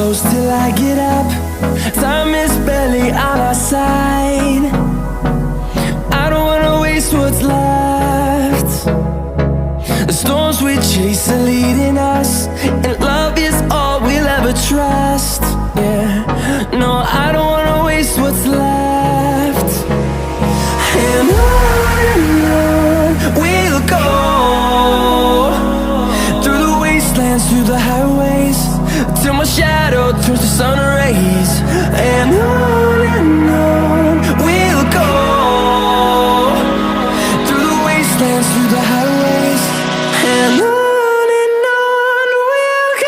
close till I get up. Time is barely on our side. I don't wanna waste what's left. The storms we chase are leading us, and love is all we'll ever trust. Yeah, no, I don't wanna waste what's left. And on we'll go, through the wastelands, through the highways, till my shadow turns to sun rays. And on we'll go, through the wastelands, through the highways, and on we'll go.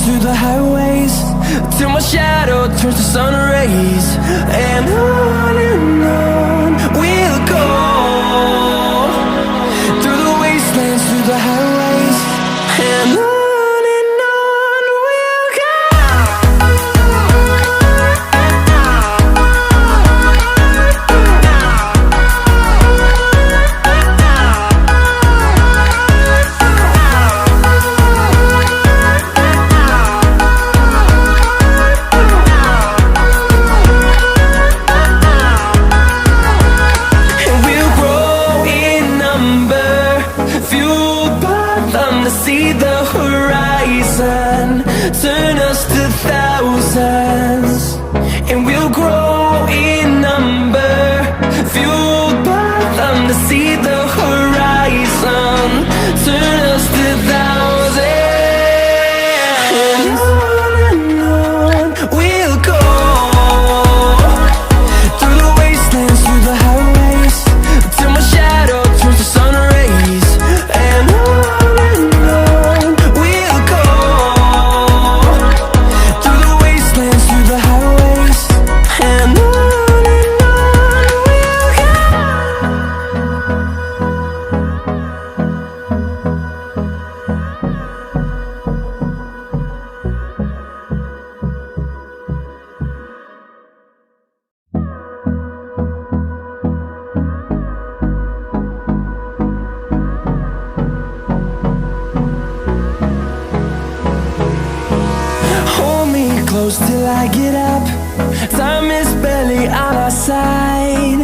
Through the highways, till my shadow turns to sun rays. And on we'll go, through the wastelands, through the highways, and on we'll go. See the horizon, turn us to thousands, and we'll grow in number, fueled by them. To see the horizon, turn us to thousands, and on we'll go, through the wastelands, through the highways, till my shadow turns to sun rays. And close till I get up. Time is barely on our side.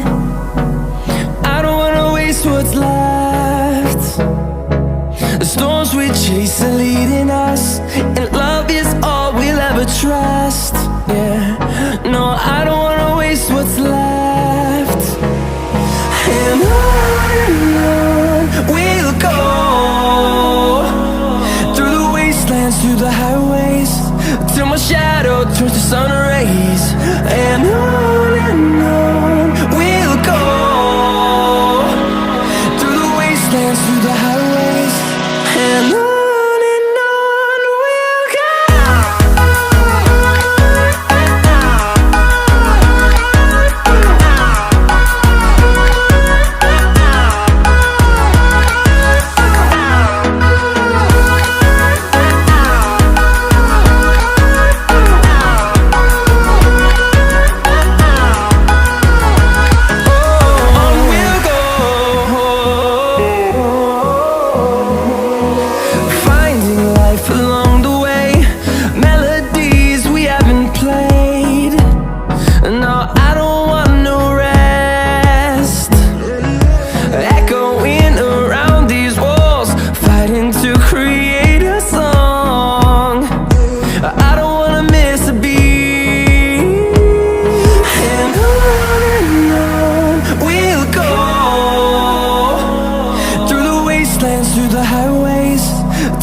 I don't wanna waste what's left. The storms we chase are leading us, and love is all we'll ever trust. Yeah, no, I don't wanna waste what's left. And on we'll go, through the wastelands, through the highways, till my shadow turns to sun rays. And on we'll go, through the wastelands, through the highways, and on we'll go.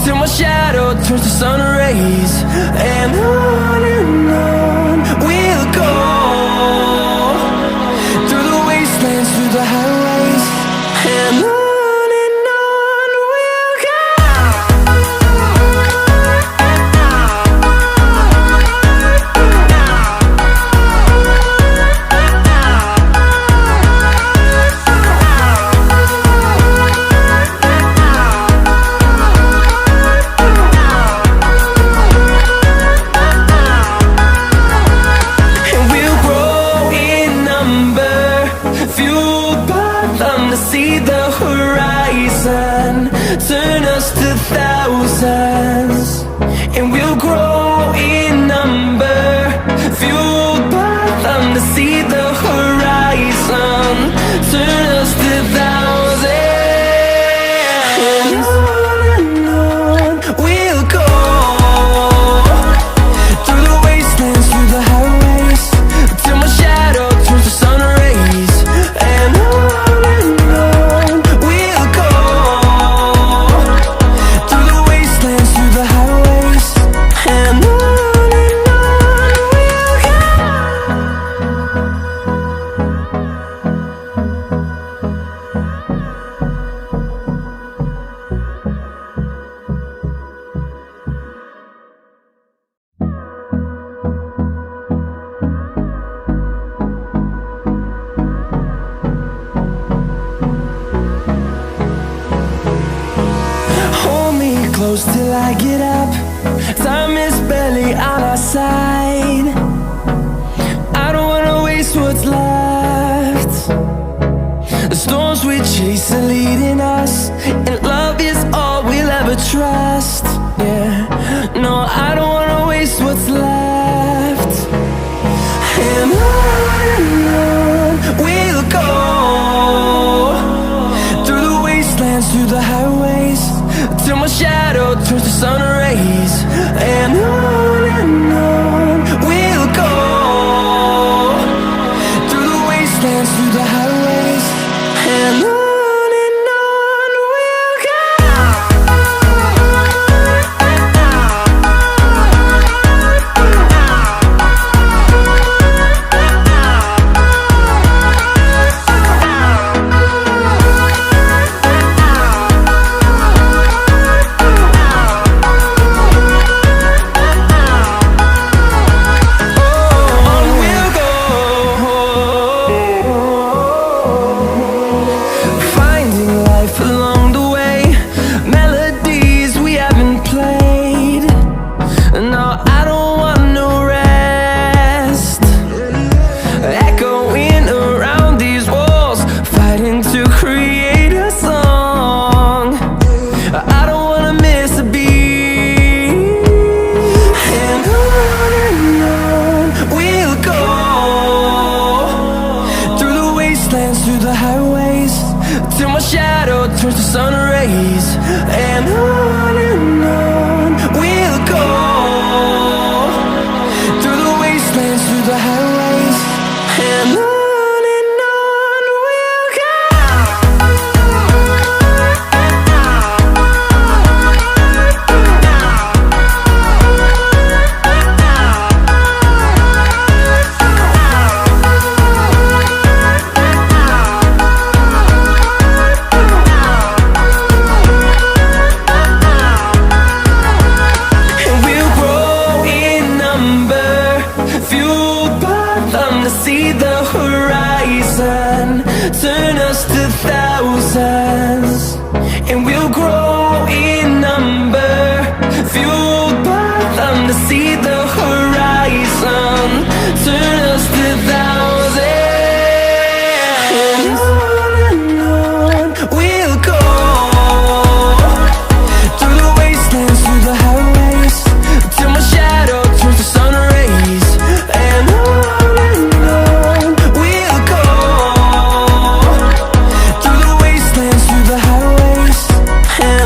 till my shadow turns to sun rays. And on we'll go, through the wastelands, through the highways. And on we'll go. See the horizon, turn us to thousands, and we'll grow in number, fueled by them. To see the horizon, turn us to thousands, and on we'll go, through the wastelands, through the highways, till my shadow turns to sun rays. And close till I get up. Time is barely on our side. I don't wanna waste what's left. The storms we chase are leading us, and love is all we'll ever trust. Yeah, no, I don't wanna waste what's left. And on we'll go, through the wastelands, through the highways, till my shadow turns to sun rays. And on we'll go, through the wastelands, through the highways. And on we'll go. Through the highways, till my shadow turns to sun rays. And on we'll go, through the wastelands, through the highways. And on we'll go. See the horizon, turn us to thousands, and we'll grow in number, fueled by them. To see the horizon, turn us to thousands, and on we'll go, through the wastelands, through the highways, till my shadow turns to sun rays. And on we'll go, through the wastelands, through the highways. And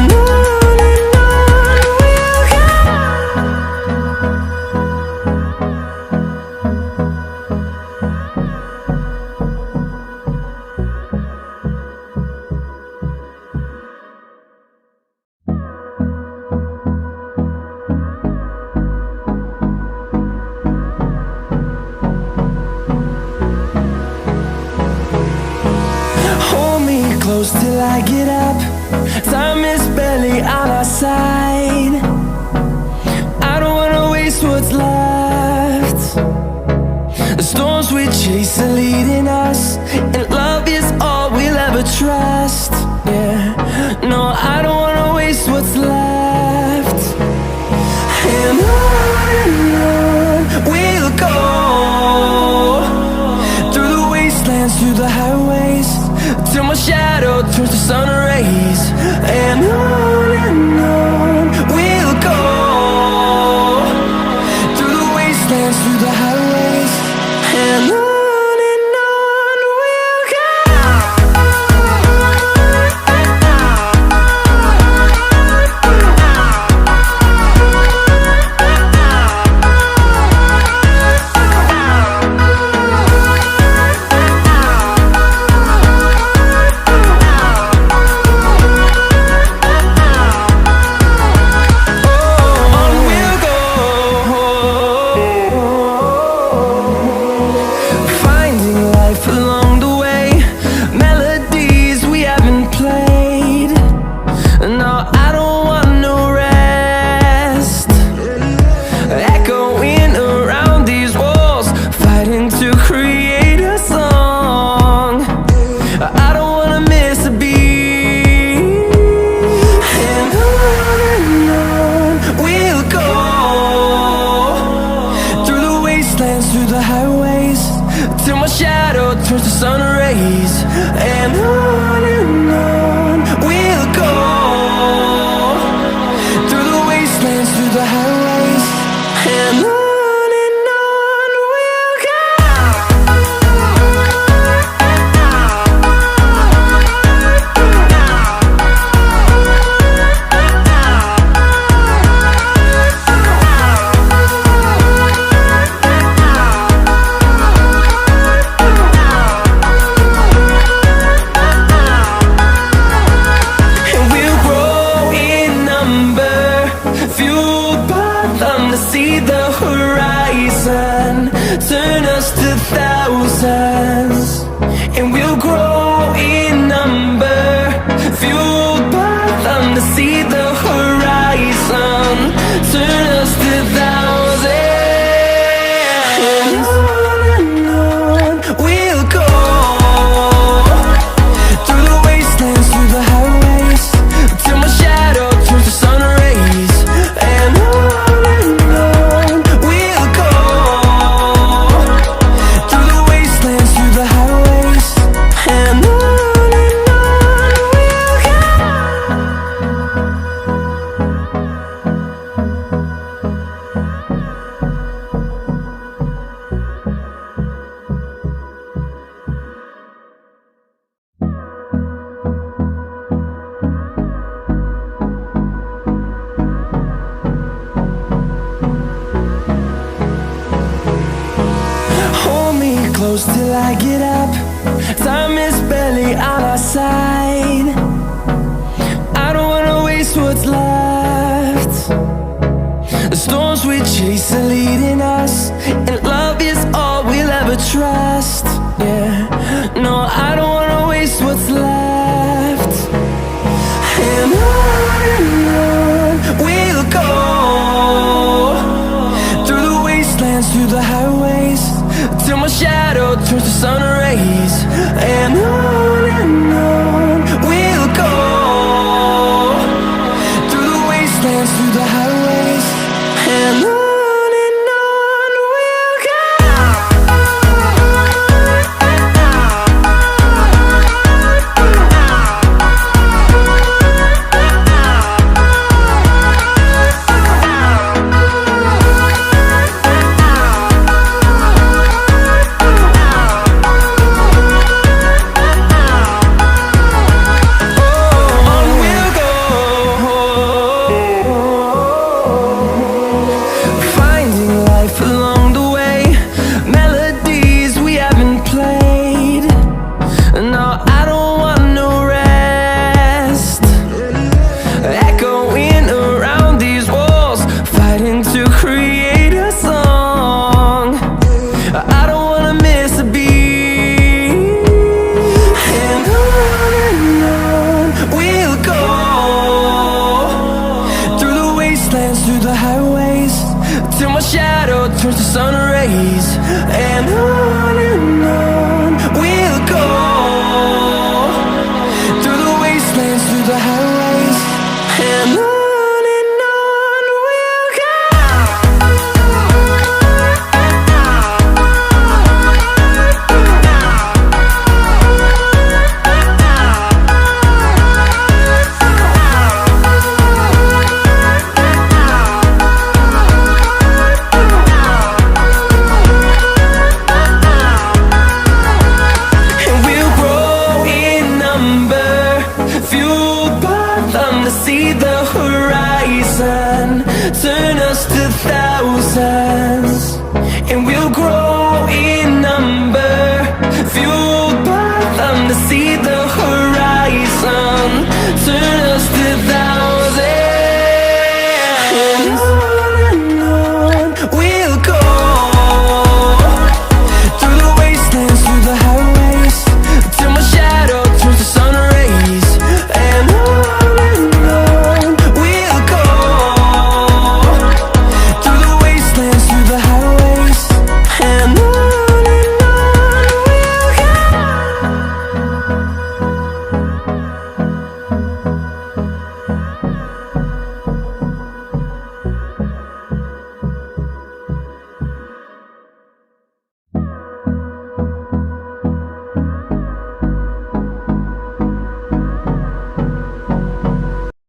close till I get up. Time is barely on our side. I don't wanna waste what's left. The storms we chase are leading us, and love is all we'll ever trust. Yeah, no, I don't wanna waste what's left. And on we'll go, through the wastelands, through the highways, till my shadow turns to sun rays. And on we'll go, through the wastelands, through the highways, and on we'll go. Through the highways, till my shadow turns to sun rays. And on we'll go, through the wastelands, through the highways, and on we'll go. See the horizon, turn us to thousands, and we'll grow in number, fueled by them to see the horizon, turn us to thousands. And on we'll go, through the wastelands, through the highways, till my shadow turns to sun rays. And close till I get up. Time is barely on our side. I don't wanna waste what's left. The storms we chase are leading us, and love is all we'll ever trust. Yeah, no, I don't wanna waste what's left. And on we'll go, through the wastelands, through the highways, till my shadow turns to sun rays. And on we'll go, through the wastelands, through the highways, and on we'll go. and on we'll go, through the wastelands, through the highways, and on we'll go. See the horizon, turn us to thousands.